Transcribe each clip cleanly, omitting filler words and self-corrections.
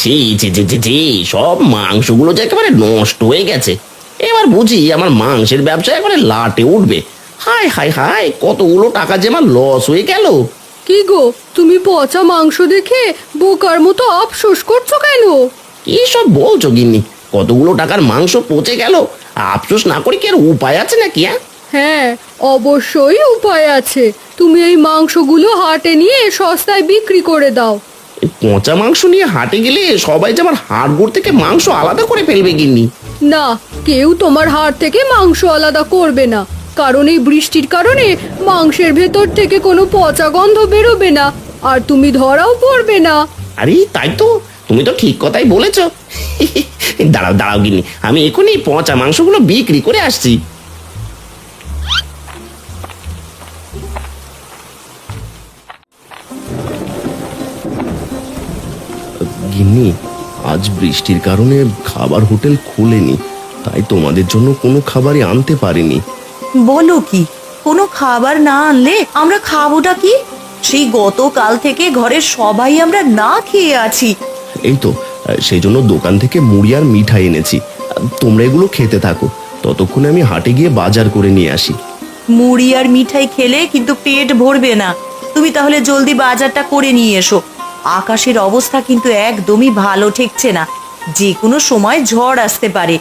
ছি ছি ছি ছি ছি, সব মাংসগুলো যে একেবারে নষ্ট হয়ে গেছে। এবার বুঝি আমার মাংসের ব্যবসা একেবারে লাটে উঠবে। হায় হায় হায়, কতগুলো টাকা যে আমার লস হয়ে গেল। কি গো, তুমি পচা মাংস দেখে বোকার মতো আফসোস করছো কেন? কি সব বলছো গিন্নি? কতগুলো টাকার মাংস পচে গেল, আফসোস না করে কি আর উপায় আছে নাকি? হ্যাঁ, অবশ্যই উপায় আছে। তুমি এই মাংসগুলো হাটে নিয়ে সস্তায় বিক্রি করে দাও। এই পচা মাংস নিয়ে হাটে গেলে সবাই যে আমার হাড়গোড় থেকে মাংস আলাদা করে ফেলবে গিন্নি। না, কেউ তোমার হাট থেকে মাংস আলাদা করবে না, কারণ এই বৃষ্টির কারণে মাংসের ভেতর থেকে কোনো পচা গন্ধ বেরোবে না, আর তুমি ধরাও পড়বে না। আরে তাই তো, তুমি তো ঠিক কথাই বলেছো। দাঁড়াও দাঁড়াও গিন্নি, আমি এখনই পচা মাংসগুলো বিক্রি করে আসছি। গিন্নি, আজ বৃষ্টির কারণে খাবার হোটেল খোলেনি, তাই তোমাদের জন্য কোনো খাবারই আনতে পারিনি। বলো কি, কোনো খাবার না আনলে আমরা খাবোটা কি? সেই গতকাল থেকে ঘরের সবাই আমরা না খেয়ে আছি। এই তো, সেই জন্য দোকান থেকে মুড়ি আর মিঠাই এনেছি। তোমরা এগুলো খেতে থাকো, ততক্ষণে আমি হাটে গিয়ে বাজার করে নিয়ে আসি। মুড়ি আর মিঠাই খেলে কিন্তু পেট ভরবে না। তুমি তাহলে জলদি বাজারটা করে নিয়ে এসো। আকাশের অবস্থা কিন্তু একদমই ভালো ঠেকছে না, যে কোনো সময় ঝড় আসতে পারে।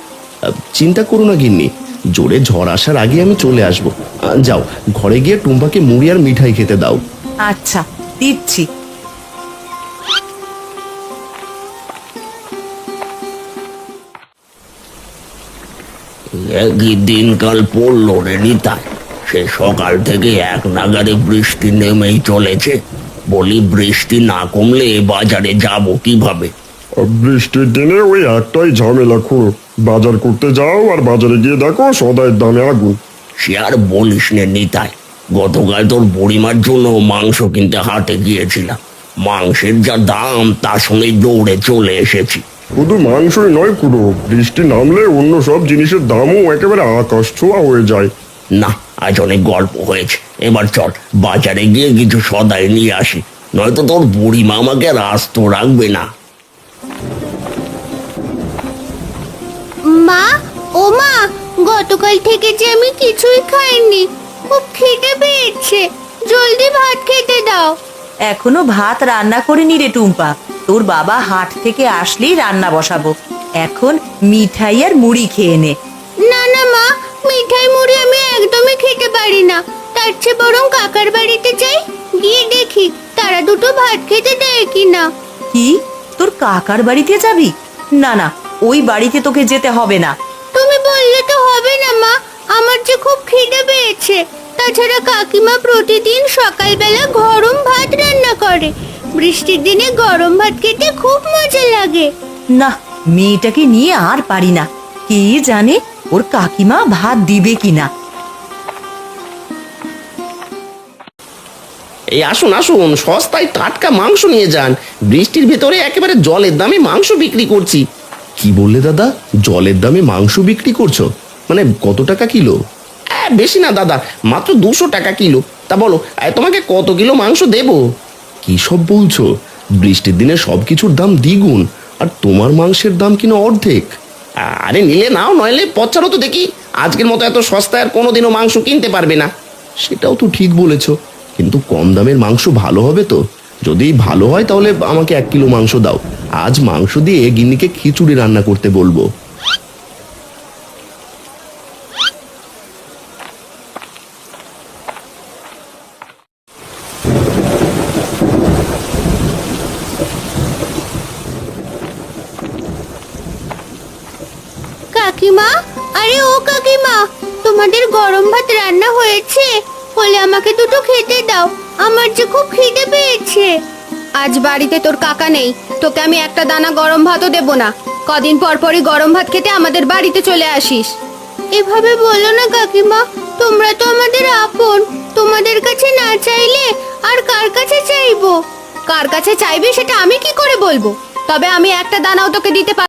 চিন্তা করো না গিন্নি, জোরে ঝড় আসার আগে আমি চলে আসব। যাও, ঘরে গিয়ে টুম্পাকে মুড়ি আর মিঠাই খেতে দাও। আচ্ছা, দিচ্ছি। একই দিনকাল পড়লো রে নিতাই, সে সকাল থেকে এক নাগাড়ে বৃষ্টি নেমেই চলেছে। বলি, বৃষ্টি না কমলে বাজারে যাব কিভাবে? বৃষ্টির দিনে ওই একটাই ঝামেলা খুড়ো, বাজার করতে যাও আর বাজারে গিয়ে দেখো সদাইয়ের দামে আগুন। সে আর বলিস নে নিতাই, গতকাল তোর বুড়িমার জন্য মাংস কিনতে হাটে গিয়েছিলাম। মাংসের যা দাম তা শুনে দৌড়ে চলে এসেছি। শুধু মাংসই নয় খুড়ো, বৃষ্টি নামলে অন্য সব জিনিসের দামও একেবারে আকাশ ছোঁয়া হয়ে যায়। না, আজ অনেক গল্প হয়েছে, এবার চল বাজারে গিয়ে কিছু সদাই নিয়ে আসি, নয়তো তোর বুড়িমা আমাকে আর আস্ত রাখবে না। মা, ও মা, গতকাল থেকে যে আমি কিছুই খাইনি, খুব খিদে পেয়েছে, জলদি ভাত খেতে দাও। এখনো ভাত রান্না করিনি রে টুম্পা, তোর বাবা হাট থেকে আসলেই রান্না বসাবো। এখন মিঠাই আর মুড়ি খেয়ে নে। না না মা, মিঠাই মুড়ি আমি একদমই খেতে পারি না। তার চেয়ে বরং কাকার বাড়িতে যাই, গিয়ে দেখি তারা দুটো ভাত খেতে দেয় কিনা। কি, তোর কাকার বাড়িতে যাবি? না না, ওই বাড়িতে তোকে যেতে হবে না। তুমি বললে তো হবে না মা, আমার যে খুব খিদে পেয়েছে। তাছাড়া কাকিমা প্রতিদিন সকালবেলা গরম ভাত রান্না করে, বৃষ্টির দিনে গরম ভাত খেতে খুব মজা লাগে। না, মেয়েটাকে নিয়ে আর পারি না, কে জানে ওর কাকিমা ভাত দিবে কিনা। এই আসুন আসুন, সস্তায় টাটকা মাংস নিয়ে যান। বৃষ্টির ভেতরে একেবারে জলের দামে মাংস বিক্রি করছি। কি বললে দাদা, জলের দামে মাংস বিক্রি করছো? মানে কত টাকা কিলো? বেশি না দাদা, মাত্র 200 টাকা কিলো। তা বলো, তোমাকে কত কিলো মাংস দেবো? কি সব বলছো? বৃষ্টির দিনে সব কিছুর দাম দ্বিগুণ, আর তোমার মাংসের দাম কিনা অর্ধেক। আরে নিলে নাও, নইলে পচারো তো দেখি। আজকের মতো এত সস্তায় আর কোনোদিনও মাংস কিনতে পারবে না। সেটাও তো ঠিক বলেছো, কিন্তু কম দামের মাংস ভালো হবে তো? যদি ভালো হয় তাহলে আমাকে 1 কিলো মাংস দাও। আজ মাংস দিয়ে গিন্নিকে খিচুড়ি রান্না করতে বলবো। কাকিমা, আরে ও কাকিমা, তোমাদের গরম ভাত রান্না হয়েছে? হলে আমাকে দুটো খেতে দাও, আমার যে খুব খিদে পেয়েছে। আজ বাড়িতে তোর কাকা নেই, তোকে আমি একটা দানা গরম ভাতও দেব না। কদিন পর পরই গরম ভাত খেতে আমাদের বাড়িতে চলে আসিস। এভাবে বলো না কাকিমা, তোমরা তো আমাদের আপন। তোমাদের কাছে না চাইলে আর কার কাছে চাইবো? কার কাছে চাইবি সেটা আমি কি করে বলবো? তবে আমি একটা দানাও তোকে দিতে